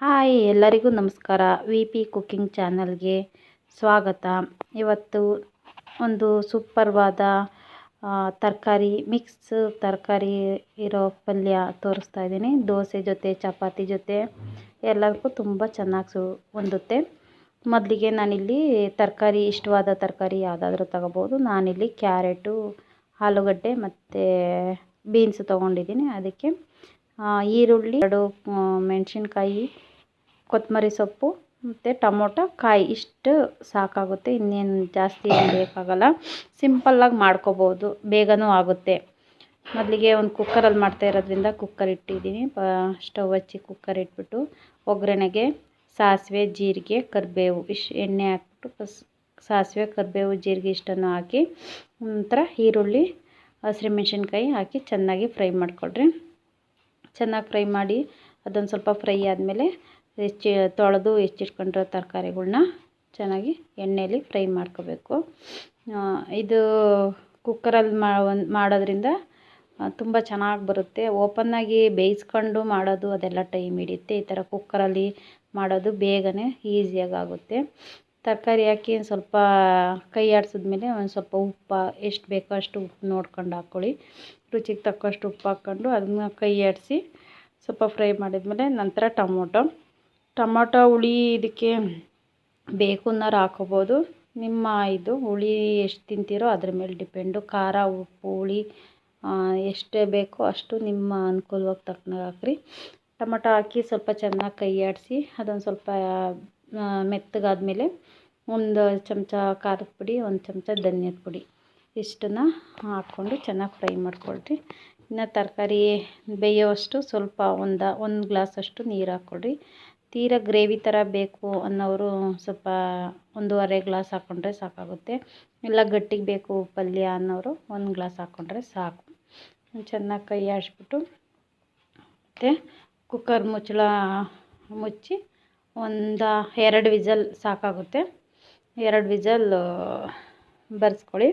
Hi ಎಲ್ಲರಿಗೂ ನಮಸ್ಕಾರ. V P cooking ಚಾನಲ್ಗೆ ಸ್ವಾಗತ. ಇವತ್ತು ಒಂದು ಸೂಪರ್ವಾದ ತರಕಾರಿ ಮಿಕ್ಸ್ ತರಕಾರಿ ಇರೋ ಪಲ್ಯ ತೋರಿಸ್ತಾ ಇದ್ದೀನಿ. ದೋಸೆ ಜೊತೆ ಚಪಾತಿ ಜೊತೆ ಎಲ್ಲದಕ್ಕೂ ತುಂಬ ಚೆನ್ನಾಗಿ ಹೊಂದುತ್ತೆ. ಮೊದಲಿಗೆ ನಾನಿಲ್ಲಿ ತರಕಾರಿ ಇಷ್ಟವಾದ ತರಕಾರಿ ಯಾವುದಾದ್ರೂ ತಗೋಬೋದು. ನಾನಿಲ್ಲಿ ಕ್ಯಾರೆಟು, ಆಲೂಗಡ್ಡೆ ಮತ್ತು ಬೀನ್ಸ್ ತೊಗೊಂಡಿದ್ದೀನಿ. ಅದಕ್ಕೆ ಈರುಳ್ಳಿ, 2 ಮೆಣಸಿನ್ಕಾಯಿ, ಕೊತ್ತಂಬರಿ ಸೊಪ್ಪು ಮತ್ತು ಟೊಮೊಟೊ, ಕಾಯಿ ಇಷ್ಟು ಸಾಕಾಗುತ್ತೆ. ಇನ್ನೇನು ಜಾಸ್ತಿ ಏನು ಬೇಕಾಗಲ್ಲ. ಸಿಂಪಲ್ಲಾಗಿ ಮಾಡ್ಕೋಬೋದು, ಬೇಗನೂ ಆಗುತ್ತೆ. ಮೊದಲಿಗೆ ಒಂದು ಕುಕ್ಕರಲ್ಲಿ ಮಾಡ್ತಾ ಇರೋದ್ರಿಂದ ಕುಕ್ಕರ್ ಇಟ್ಟಿದ್ದೀನಿ. ಸ್ಟವ್ ಹಚ್ಚಿ ಕುಕ್ಕರ್ ಇಟ್ಬಿಟ್ಟು ಒಗ್ಗರಣೆಗೆ ಸಾಸಿವೆ, ಜೀರಿಗೆ, ಕರಿಬೇವು ಎಣ್ಣೆ ಹಾಕ್ಬಿಟ್ಟು ಸಾಸಿವೆ, ಕರಿಬೇವು, ಜೀರಿಗೆ ಇಷ್ಟನ್ನು ಹಾಕಿ ನಂತರ ಈರುಳ್ಳಿ, ಹಸಿಮೆಣಸಿನ್ಕಾಯಿ ಹಾಕಿ ಚೆನ್ನಾಗಿ ಫ್ರೈ ಮಾಡಿಕೊಳ್ರಿ. ಚೆನ್ನಾಗಿ ಫ್ರೈ ಮಾಡಿ ಅದೊಂದು ಸ್ವಲ್ಪ ಫ್ರೈ ಆದಮೇಲೆ ತೊಳೆದು ಹೆಚ್ಚಿಟ್ಕೊಂಡಿರೋ ತರಕಾರಿಗಳ್ನ ಚೆನ್ನಾಗಿ ಎಣ್ಣೆಯಲ್ಲಿ ಫ್ರೈ ಮಾಡ್ಕೋಬೇಕು. ಇದು ಕುಕ್ಕರಲ್ಲಿ ಮಾಡೋದ್ರಿಂದ ತುಂಬ ಚೆನ್ನಾಗಿ ಬರುತ್ತೆ. ಓಪನ್ನಾಗಿ ಬೇಯಿಸ್ಕೊಂಡು ಮಾಡೋದು ಅದೆಲ್ಲ ಟೈಮ್ ಹಿಡಿಯುತ್ತೆ. ಈ ಥರ ಕುಕ್ಕರಲ್ಲಿ ಮಾಡೋದು ಬೇಗನೆ ಈಸಿಯಾಗಿ ಆಗುತ್ತೆ. ತರಕಾರಿ ಹಾಕಿ ಸ್ವಲ್ಪ ಕೈ ಆಡಿಸಿದ್ಮೇಲೆ ಒಂದು ಸ್ವಲ್ಪ ಉಪ್ಪು ಎಷ್ಟು ಬೇಕೋ ಅಷ್ಟು ಉಪ್ಪು ನೋಡ್ಕೊಂಡು ಹಾಕ್ಕೊಳ್ಳಿ. ರುಚಿಗೆ ತಕ್ಕಷ್ಟು ಉಪ್ಪು ಹಾಕ್ಕೊಂಡು ಅದನ್ನ ಕೈ ಆಡಿಸಿ ಸ್ವಲ್ಪ ಫ್ರೈ ಮಾಡಿದ್ಮೇಲೆ ನಂತರ ಟೊಮೊಟೊ ಹುಳಿ ಇದಕ್ಕೆ ಬೇಕು ಅನ್ನೋರು ಹಾಕೋಬೋದು. ನಿಮ್ಮ ಹುಳಿ ಎಷ್ಟು ತಿಂತೀರೋ ಅದ್ರ ಮೇಲೆ ಡಿಪೆಂಡು. ಖಾರ, ಉಪ್ಪು, ಹುಳಿ ಎಷ್ಟೇ ಬೇಕೋ ಅಷ್ಟು ನಿಮ್ಮ ಅನುಕೂಲವಾಗಿ ತಕ್ಕನಾಗಿ ಹಾಕ್ರಿ. ಟೊಮೊಟೊ ಹಾಕಿ ಸ್ವಲ್ಪ ಚೆನ್ನಾಗಿ ಕೈ ಆಡಿಸಿ ಅದೊಂದು ಸ್ವಲ್ಪ ಮೆತ್ತಗಾದ್ಮೇಲೆ ಒಂದು ಚಮಚ ಖಾರದ ಪುಡಿ, ಒಂದು ಚಮಚ ಧನಿಯದ ಪುಡಿ ಇಷ್ಟನ್ನು ಹಾಕ್ಕೊಂಡು ಚೆನ್ನಾಗಿ ಫ್ರೈ ಮಾಡ್ಕೊಳ್ರಿ. ಇನ್ನು ತರಕಾರಿ ಬೇಯೋವಷ್ಟು ಸ್ವಲ್ಪ ಒಂದು ಗ್ಲಾಸಷ್ಟು ನೀರು ಹಾಕ್ಕೊಳ್ರಿ. ತೀರಾ ಗ್ರೇವಿ ಥರ ಬೇಕು ಅನ್ನೋರು ಸ್ವಲ್ಪ 1.5 ಗ್ಲಾಸ್ ಹಾಕ್ಕೊಂಡ್ರೆ ಸಾಕಾಗುತ್ತೆ. ಇಲ್ಲ ಗಟ್ಟಿಗೆ ಬೇಕು ಪಲ್ಯ ಅನ್ನೋರು 1 ಗ್ಲಾಸ್ ಹಾಕ್ಕೊಂಡ್ರೆ ಸಾಕು. ಚೆನ್ನಾಗಿ ಕೈ ಆಡಿಸ್ಬಿಟ್ಟು ಮತ್ತು ಕುಕ್ಕರ್ ಮುಚ್ಚಳ ಮುಚ್ಚಿ 2 ವಿಸಲ್ ಸಾಕಾಗುತ್ತೆ. 2 ವಿಸಲ್ ಬರ್ಸ್ಕೊಳ್ಳಿ.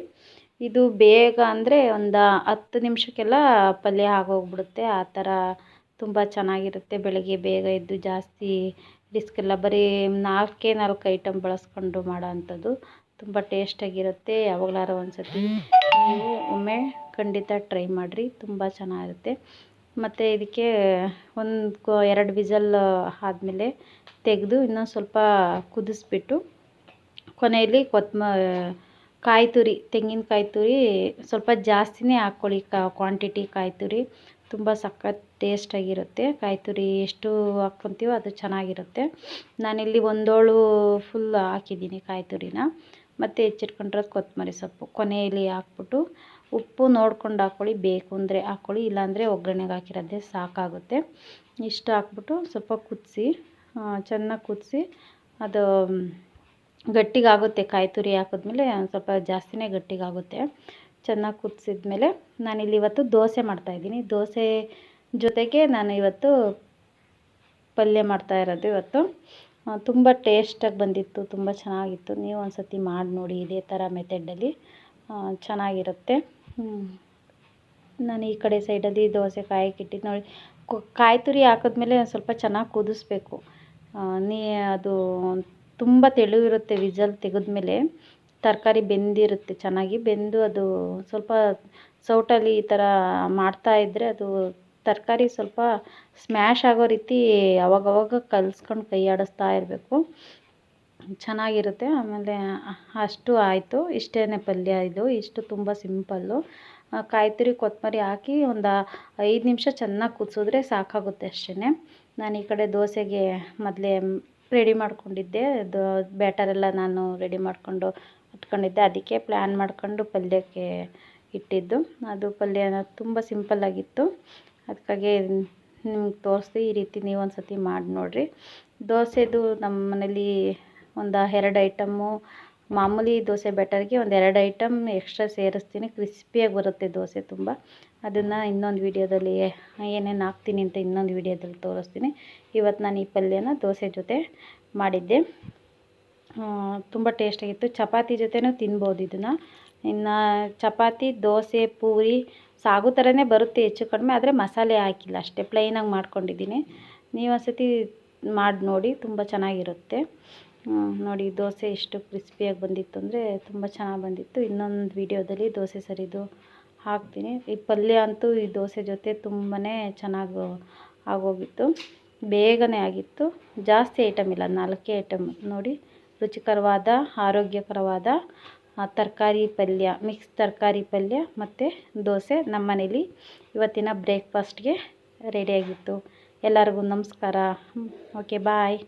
ಇದು ಬೇಗ ಅಂದರೆ ಒಂದು 10 ನಿಮಿಷಕ್ಕೆಲ್ಲ ಪಲ್ಯ ಆಗೋಗ್ಬಿಡುತ್ತೆ. ಆ ಥರ ತುಂಬ ಚೆನ್ನಾಗಿರುತ್ತೆ. ಬೆಳಗ್ಗೆ ಬೇಗ ಎದ್ದು ಜಾಸ್ತಿ ರಿಸ್ಕ್ ಇಲ್ಲ. ಬರೀ 4 ಐಟಮ್ ಬಳಸ್ಕೊಂಡು ಮಾಡೋ ಅಂಥದ್ದು ತುಂಬ ಟೇಸ್ಟಾಗಿರುತ್ತೆ. ಯಾವಾಗಲಾರು ಒಂದು ಸತಿ ನೀವು ಒಮ್ಮೆ ಖಂಡಿತ ಟ್ರೈ ಮಾಡಿರಿ, ತುಂಬ ಚೆನ್ನಾಗಿರುತ್ತೆ. ಮತ್ತು ಇದಕ್ಕೆ 2 ವಿಸಲ್ ಆದಮೇಲೆ ತೆಗೆದು ಇನ್ನೊಂದು ಸ್ವಲ್ಪ ಕುದಿಸ್ಬಿಟ್ಟು ಕೊನೆಯಲ್ಲಿ ಕಾಯಿ ತುರಿ, ತೆಂಗಿನಕಾಯಿ ತುರಿ ಸ್ವಲ್ಪ ಜಾಸ್ತಿನೇ ಹಾಕ್ಕೊಳ್ಳಿ. ಕ್ವಾಂಟಿಟಿ ಕಾಯಿ ತುರಿ ತುಂಬ ಸಖತ್ ಟೇಸ್ಟಾಗಿರುತ್ತೆ. ಕಾಯಿ ತುರಿ ಎಷ್ಟು ಹಾಕ್ಕೊತೀವೋ ಅದು ಚೆನ್ನಾಗಿರುತ್ತೆ. ನಾನಿಲ್ಲಿ 1 ಹೋಳು ಫುಲ್ ಹಾಕಿದ್ದೀನಿ ಕಾಯಿ ತುರಿನ. ಮತ್ತು ಹೆಚ್ಚಿಟ್ಕೊಂಡಿರೋದು ಕೊತ್ತಂಬರಿ ಸೊಪ್ಪು ಕೊನೆಯಲ್ಲಿ ಹಾಕ್ಬಿಟ್ಟು ಉಪ್ಪು ನೋಡ್ಕೊಂಡು ಹಾಕ್ಕೊಳ್ಳಿ. ಬೇಕು ಅಂದರೆ ಹಾಕ್ಕೊಳ್ಳಿ, ಇಲ್ಲಾಂದರೆ ಒಗ್ಗರಣೆಗೆ ಹಾಕಿರೋದೇ ಸಾಕಾಗುತ್ತೆ. ಇಷ್ಟು ಹಾಕ್ಬಿಟ್ಟು ಸ್ವಲ್ಪ ಕುದಿಸಿ, ಚೆನ್ನಾಗಿ ಕುದಿಸಿ ಅದು ಗಟ್ಟಿಗಾಗುತ್ತೆ. ಕಾಯಿ ತುರಿ ಹಾಕಿದ್ಮೇಲೆ ಸ್ವಲ್ಪ ಜಾಸ್ತಿನೇ ಗಟ್ಟಿಗಾಗುತ್ತೆ. ಚೆನ್ನಾಗಿ ಕುದಿಸಿದ್ಮೇಲೆ ನಾನಿಲ್ಲಿ ಇವತ್ತು ದೋಸೆ ಮಾಡ್ತಾಯಿದ್ದೀನಿ. ದೋಸೆ ಜೊತೆಗೆ ನಾನು ಇವತ್ತು ಪಲ್ಯ ಮಾಡ್ತಾಯಿರೋದು. ಇವತ್ತು ತುಂಬ ಟೇಸ್ಟಾಗಿ ಬಂದಿತ್ತು, ತುಂಬ ಚೆನ್ನಾಗಿತ್ತು. ನೀವು ಒಂದು ಸತಿ ಮಾಡಿ ನೋಡಿ ಇದೇ ಥರ ಮೆಥಡಲ್ಲಿ, ಚೆನ್ನಾಗಿರುತ್ತೆ. ನಾನು ಈ ಕಡೆ ಸೈಡಲ್ಲಿ ದೋಸೆ ಕಾಯಕ್ಕೆ ಇಟ್ಟಿದ್ದು ನೋಡಿ. ಕಾಯಿ ತುರಿ ಹಾಕಿದ್ಮೇಲೆ ಒಂದು ಸ್ವಲ್ಪ ಚೆನ್ನಾಗಿ ಕುದಿಸ್ಬೇಕು. ಅದು ತುಂಬ ತೆಳುವಿರುತ್ತೆ. ವಿಸಲ್ ತೆಗೆದ್ಮೇಲೆ ತರಕಾರಿ ಬೆಂದಿರುತ್ತೆ, ಚೆನ್ನಾಗಿ ಬೆಂದು ಅದು ಸ್ವಲ್ಪ ಸೌಟಲ್ಲಿ ಈ ಥರ ಮಾಡ್ತಾಯಿದ್ರೆ ಅದು ತರಕಾರಿ ಸ್ವಲ್ಪ ಸ್ಮ್ಯಾಶ್ ಆಗೋ ರೀತಿ ಅವಾಗವಾಗ ಕಲಿಸ್ಕೊಂಡು ಕೈ ಆಡಿಸ್ತಾ ಇರಬೇಕು, ಚೆನ್ನಾಗಿರುತ್ತೆ. ಆಮೇಲೆ ಅಷ್ಟು ಆಯಿತು. ಇಷ್ಟೇ ಪಲ್ಯ ಇದು. ಇಷ್ಟು ತುಂಬ ಸಿಂಪಲ್ಲು. ಕಾಯಿ ತುರಿ, ಕೊತ್ತಂಬರಿ ಹಾಕಿ ಒಂದು 5 ನಿಮಿಷ ಚೆನ್ನಾಗಿ ಕುದಿಸಿದ್ರೆ ಸಾಕಾಗುತ್ತೆ ಅಷ್ಟೇ. ನಾನು ಈ ಕಡೆ ದೋಸೆಗೆ ಮೊದಲೇ ರೆಡಿ ಮಾಡ್ಕೊಂಡಿದ್ದೆ. ಬ್ಯಾಟರೆಲ್ಲ ನಾನು ರೆಡಿ ಮಾಡಿಕೊಂಡು ಇಟ್ಕೊಂಡಿದ್ದೆ. ಅದಕ್ಕೆ ಪ್ಲ್ಯಾನ್ ಮಾಡ್ಕೊಂಡು ಪಲ್ಯಕ್ಕೆ ಇಟ್ಟಿದ್ದು. ಅದು ಪಲ್ಯ ತುಂಬ ಸಿಂಪಲ್ಲಾಗಿತ್ತು. ಅದಕ್ಕಾಗಿ ನಿಮ್ಗೆ ತೋರಿಸ್ದೆ. ಈ ರೀತಿ ನೀವು ಒಂದು ಸತಿ ಮಾಡಿ ನೋಡಿರಿ. ದೋಸೆದು ನಮ್ಮ ಮನೇಲಿ ಒಂದು 2 ಐಟಮ್ಮು, ಮಾಮೂಲಿ ದೋಸೆ ಬ್ಯಾಟರ್ಗೆ ಒಂದು 2 ಐಟಮ್ ಎಕ್ಸ್ಟ್ರಾ ಸೇರಿಸ್ತೀನಿ. ಕ್ರಿಸ್ಪಿಯಾಗಿ ಬರುತ್ತೆ ದೋಸೆ ತುಂಬ. ಅದನ್ನು ಇನ್ನೊಂದು ವೀಡಿಯೋದಲ್ಲಿ ಏನೇನು ಹಾಕ್ತೀನಿ ಅಂತ ಇನ್ನೊಂದು ವೀಡಿಯೋದಲ್ಲಿ ತೋರಿಸ್ತೀನಿ. ಇವತ್ತು ನಾನು ಈ ಪಲ್ಯನ ದೋಸೆ ಜೊತೆ ಮಾಡಿದ್ದೆ. ತುಂಬ ಟೇಸ್ಟಾಗಿತ್ತು. ಚಪಾತಿ ಜೊತೆನೂ ತಿನ್ಬೋದು ಇದನ್ನು. ಇನ್ನು ಚಪಾತಿ, ದೋಸೆ, ಪೂರಿ, ಸಾಗು ಥರನೇ ಬರುತ್ತೆ ಹೆಚ್ಚು ಕಡಿಮೆ. ಆದರೆ ಮಸಾಲೆ ಹಾಕಿಲ್ಲ, ಅಷ್ಟೇ ಪ್ಲೈನಾಗಿ ಮಾಡ್ಕೊಂಡಿದ್ದೀನಿ. ನೀವು ಒಂದು ಸತಿ ಮಾಡಿ ನೋಡಿ, ತುಂಬ ಚೆನ್ನಾಗಿರುತ್ತೆ. ನೋಡಿ ದೋಸೆ ಎಷ್ಟು ಕ್ರಿಸ್ಪಿಯಾಗಿ ಬಂದಿತ್ತು ಅಂದರೆ ತುಂಬ ಚೆನ್ನಾಗಿ ಬಂದಿತ್ತು. ಇನ್ನೊಂದು ವೀಡಿಯೋದಲ್ಲಿ ದೋಸೆ ಸರಿದು ಹಾಕ್ತೀನಿ. ಈ ಪಲ್ಯ ಅಂತೂ ಈ ದೋಸೆ ಜೊತೆ ತುಂಬಾ ಚೆನ್ನಾಗಿ ಆಗೋಗಿತ್ತು, ಬೇಗನೆ ಆಗಿತ್ತು. ಜಾಸ್ತಿ ಐಟಮ್ ಇಲ್ಲ, 4 ಐಟಮ್. ನೋಡಿ ರುಚಿಕರವಾದ ಆರೋಗ್ಯಕರವಾದ ತರಕಾರಿ ಪಲ್ಯ, ಮಿಕ್ಸ್ ತರಕಾರಿ ಪಲ್ಯ ಮತ್ತು ದೋಸೆ ನಮ್ಮ ಮನೇಲಿ ಇವತ್ತಿನ ಬ್ರೇಕ್ಫಾಸ್ಟ್ಗೆ ರೆಡಿಯಾಗಿತ್ತು. ಎಲ್ಲರಿಗೂ ನಮಸ್ಕಾರ. ಓಕೆ, ಬಾಯ್.